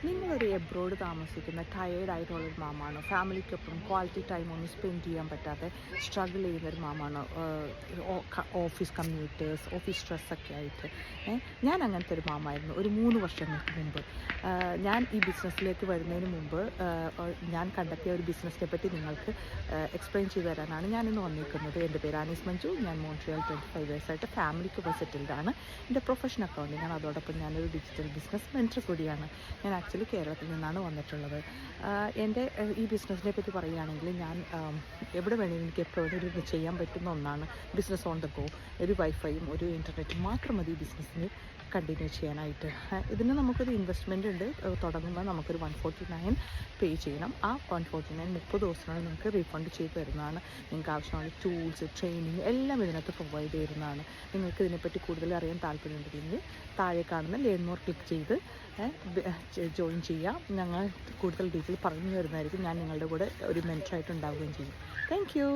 നിങ്ങളൊരു എബ്രോഡ് താമസിക്കുന്ന ടയേർഡായിട്ടുള്ളൊരു മാമാണോ? ഫാമിലിക്കൊപ്പം quality time ഒന്നും സ്പെൻഡ് ചെയ്യാൻ പറ്റാതെ സ്ട്രഗിൾ ചെയ്യുന്നൊരു മാമാണോ? ഓഫീസ് കമ്മ്യൂട്ടേഴ്സ്, ഓഫീസ് സ്ട്രെസ്സൊക്കെ ആയിട്ട്. ഞാൻ അങ്ങനത്തെ ഒരു മാമായിരുന്നു ഒരു 3 വർഷങ്ങൾക്ക് മുമ്പ്. ഞാൻ ഈ ബിസിനസ്സിലേക്ക് വരുന്നതിന് മുമ്പ് ഞാൻ കണ്ടെത്തിയ ഒരു ബിസിനസ്സിനെ പറ്റി നിങ്ങൾക്ക് എക്സ്പ്ലെയിൻ ചെയ്തു തരാനാണ് ഞാനിന്ന് വന്നിരിക്കുന്നത്. എൻ്റെ പേര് ആനീസ് മഞ്ജു. ഞാൻ മോൺട്രിയൽ 25 ഇയേഴ്സായിട്ട് ഫാമിലിക്കൊപ്പം സെറ്റിൽഡാണ്. എൻ്റെ പ്രൊഫഷൻ അക്കൗണ്ടിങ് ആണ്. അതോടൊപ്പം ഞാനൊരു ഡിജിറ്റൽ ബിസിനസ് മെൻറ്റർ കൂടിയാണ്. ഞാൻ ആക്ച്വലി കേരളത്തിൽ നിന്നാണ് വന്നിട്ടുള്ളത്. എൻ്റെ ഈ ബിസിനസ്സിനെ പറ്റി പറയുകയാണെങ്കിൽ ഞാൻ എവിടെ വേണമെങ്കിലും എനിക്ക് എപ്പോഴും ഒരു ചെയ്യാൻ പറ്റുന്ന ഒന്നാണ് ബിസിനസ് ഓൺ ദ ഗോ. ഒരു വൈഫൈയും ഒരു ഇൻ്റർനെറ്റും മാത്രം മതി ഈ ബിസിനസ്സിന് കണ്ടിന്യൂ ചെയ്യാനായിട്ട്. ഇതിന് നമുക്കൊരു ഇൻവെസ്റ്റ്മെൻ്റ് ഉണ്ട്. തുടങ്ങുമ്പോൾ നമുക്കൊരു 149 പേ ചെയ്യണം. ആ 149 30 ദിവസത്തിനുള്ളിൽ നിങ്ങൾക്ക് റീഫണ്ട് ചെയ്ത് തരുന്നതാണ്. നിങ്ങൾക്ക് ആവശ്യമുള്ള ടൂൾസ്, ട്രെയിനിങ് എല്ലാം ഇതിനകത്ത് പ്രൊവൈഡ് ചെയ്യുന്നതാണ്. നിങ്ങൾക്ക് ഇതിനെപ്പറ്റി കൂടുതൽ അറിയാൻ താല്പര്യമുണ്ടെങ്കിൽ താഴെ കാണുന്ന ലേൺ മോർ ക്ലിക്ക് ചെയ്ത് ജോയിൻ ചെയ്യാം. ഞങ്ങൾ കൂടുതൽ ഡീറ്റെയിൽ പറഞ്ഞു തരുന്നതായിരിക്കും. ഞാൻ നിങ്ങളുടെ കൂടെ ഒരു മെൻറ്ററായിട്ട് ഉണ്ടാവുകയും ചെയ്യും. Thank you.